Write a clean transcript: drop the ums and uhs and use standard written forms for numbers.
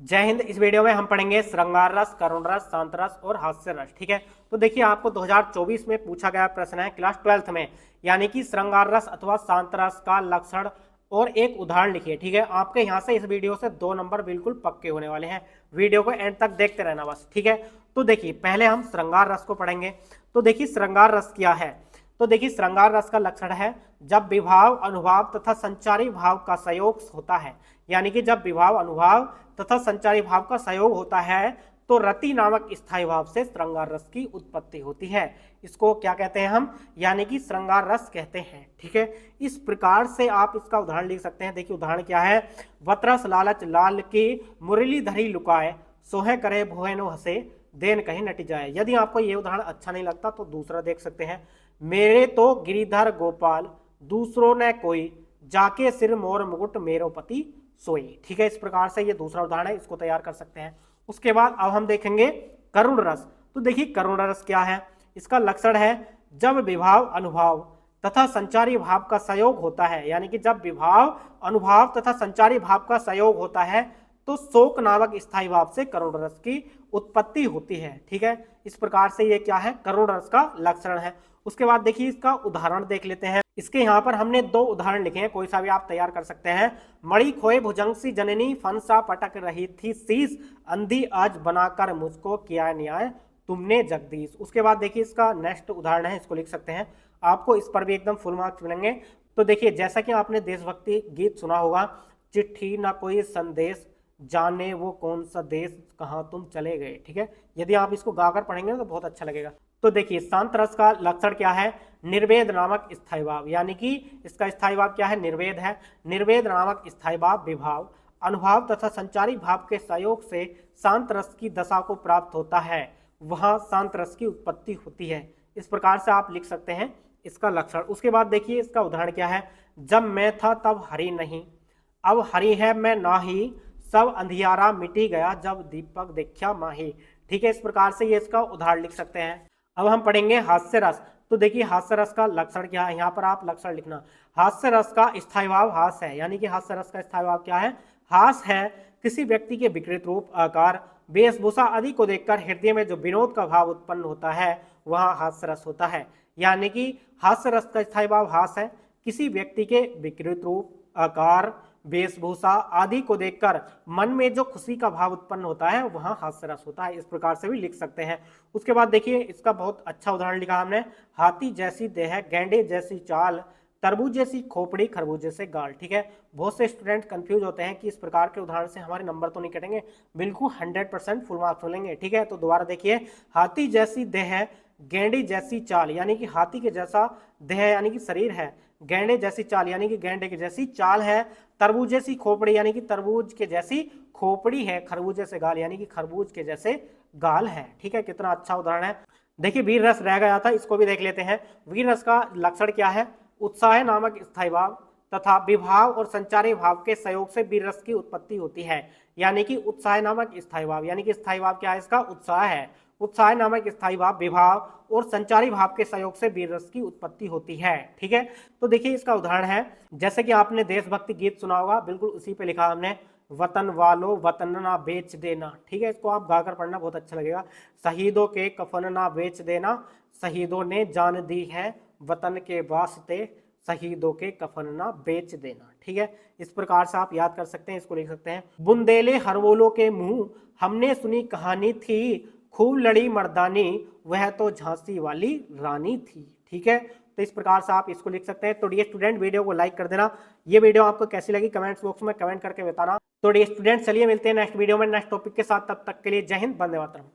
जय हिंद। इस वीडियो में हम पढ़ेंगे श्रृंगार रस, करुण रस, शांत रस और हास्य रस। ठीक है, तो देखिए आपको 2024 में पूछा गया प्रश्न है क्लास 12th में, यानी कि श्रृंगार रस अथवा शांत रस का लक्षण और एक उदाहरण लिखिए। ठीक है, आपके यहाँ से इस वीडियो से 2 नंबर बिल्कुल पक्के होने वाले हैं। वीडियो को एंड तक देखते रहना बस। ठीक है, तो देखिए पहले हम श्रृंगार रस को पढ़ेंगे। तो देखिए श्रृंगार रस क्या है। तो देखिए श्रृंगार रस का लक्षण है जब विभाव, अनुभाव तथा संचारी भाव का संयोग होता है, यानी कि जब विभाव, अनुभाव तथा संचारी भाव का संयोग होता है तो रति नामक स्थायी भाव से श्रृंगार रस की उत्पत्ति होती है। इसको क्या कहते हैं हम, यानी कि श्रृंगार रस कहते हैं। ठीक है, इस प्रकार से आप इसका उदाहरण लिख सकते हैं। देखिए उदाहरण क्या है, वत्रस लालच लाल की मुरली धरी लुकाए, सोहे करे भोएनो हंसे, देन कहीं नटी जाए। यदि आपको ये उदाहरण अच्छा नहीं लगता तो दूसरा देख सकते हैं, मेरे तो गिरिधर गोपाल दूसरों ने कोई, जाके सिर मोर मुकुट मेरो पति सोई। ठीक है, इस प्रकार से ये दूसरा उदाहरण है, इसको तैयार कर सकते हैं। उसके बाद अब हम देखेंगे करुण रस। तो देखिए करुण रस क्या है, इसका लक्षण है जब विभाव, अनुभाव तथा संचारी भाव का संयोग होता है, यानी कि जब विभाव, अनुभाव तथा संचारी भाव का संयोग होता है तो शोक नामक स्थायी भाव से करुण रस की उत्पत्ति होती है। ठीक है, इस प्रकार से ये क्या है, करुण रस का लक्षण है। उसके बाद देखिए इसका उदाहरण देख लेते हैं। इसके यहाँ पर हमने 2 उदाहरण लिखे हैं, कोई सा भी आप तैयार कर सकते हैं। मणि खोए भुजंग सी जननी, फनसा पटक रही थी शीश, अंधी आज बनाकर मुझको किया न्याय तुमने जगदीश। उसके बाद देखिए इसका नेक्स्ट उदाहरण है, इसको लिख सकते हैं। आपको इस पर भी एकदम फुल मार्क्स मिलेंगे। तो देखिए जैसा कि आपने देशभक्ति गीत सुना होगा, चिट्ठी ना कोई संदेश, जाने वो कौन सा देश, कहाँ तुम चले गए। ठीक है, यदि आप इसको गाकर पढ़ेंगे तो बहुत अच्छा लगेगा। तो देखिए शांत रस का लक्षण क्या है, निर्वेद नामक स्थायी भाव, यानी कि इसका स्थायी भाव क्या है, निर्वेद है। निर्वेद नामक स्थायी भाव विभाव, अनुभाव तथा संचारी भाव के सहयोग से शांत रस की दशा को प्राप्त होता है, वहां शांत रस की उत्पत्ति होती है। इस प्रकार से आप लिख सकते हैं इसका लक्षण। उसके बाद देखिए इसका उदाहरण क्या है, जब मैं था तब हरि नहीं, अब हरि है मैं नाही, सब अंधियारा मिटी गया जब दीपक देखा माही। ठीक है, इस प्रकार से ये इसका उदाहरण लिख सकते हैं। अब हम पढ़ेंगे हास्य रस। तो देखिए हास्य रस का लक्षण क्या है, यहाँ पर आप लक्षण लिखना। हास्य रस का स्थायी भाव हास है, यानी कि हास्य रस का स्थायी भाव क्या है, हास है। किसी व्यक्ति के विकृत रूप, आकार, वेशभूषा आदि को देखकर हृदय में जो विनोद का भाव उत्पन्न होता है वह हास्य रस होता है। यानी कि हास्य रस का स्थायी भाव हास है। किसी व्यक्ति के विकृत रूप, आकार, वेशभूषा आदि को देखकर मन में जो खुशी का भाव उत्पन्न होता है वहां हास्य रस होता है। इस प्रकार से भी लिख सकते हैं। उसके बाद देखिए इसका बहुत अच्छा उदाहरण लिखा हमने, हाथी जैसी देह, गेंडे जैसी चाल, तरबूज जैसी खोपड़ी, खरबूज जैसे गाल। ठीक है, बहुत से स्टूडेंट कंफ्यूज होते हैं कि इस प्रकार के उदाहरण से हमारे नंबर तो नहीं कटेंगे, बिल्कुल 100% फुल मार्क्स मिलेंगे। ठीक है, तो दोबारा देखिए, हाथी जैसी देह, गेंडे जैसी चाल, यानी कि हाथी के जैसा देह यानी कि शरीर है, गेंडे जैसी चाल यानी कि गेंडे की जैसी चाल है, तरबूज जैसी खोपड़ी यानी कि तरबूज के जैसी खोपड़ी है, खरबूज जैसे गाल यानी कि खरबूज के जैसे गाल है। ठीक है, कितना अच्छा उदाहरण है। देखिए वीर रस रह गया था, इसको भी देख लेते हैं। वीर रस का लक्षण क्या है, उत्साह नामक स्थायी भाव तथा विभाव और संचारी भाव के सहयोग से वीर रस की उत्पत्ति होती है। यानी कि उत्साह नामक स्थायी भाव, यानी कि स्थायी भाव क्या है, इसका उत्साह है। उत्साह नामक स्थायी भाव, विभाव और संचारी भाव के सहयोग से वीर रस की उत्पत्ति होती है। ठीक है, तो देखिए इसका उदाहरण है, जैसे कि आपने देशभक्ति गीत सुना होगा, बिल्कुल उसी पे लिखा हमने, वतन वालों वतन ना बेच देना। ठीक है, इसको आप गाकर पढ़ना, बहुत अच्छा लगेगा। शहीदों के कफन ना बेच देना, शहीदों ने जान दी है वतन के वास्ते, शहीदों के कफन ना बेच देना। ठीक है, इस प्रकार से आप याद कर सकते हैं, इसको लिख सकते हैं। बुंदेले हरवोलों के मुंह, हमने सुनी कहानी थी, खूब लड़ी मर्दानी, वह तो झांसी वाली रानी थी। ठीक है, तो इस प्रकार से आप इसको लिख सकते हैं। तो डियर स्टूडेंट वीडियो को लाइक कर देना। ये वीडियो आपको कैसी लगी कमेंट्स बॉक्स में कमेंट करके बताना। तो डियर स्टूडेंट चलिए मिलते हैं नेक्स्ट वीडियो में नेक्स्ट टॉपिक के साथ, तब तक के लिए जय हिंद, वंदे मातरम।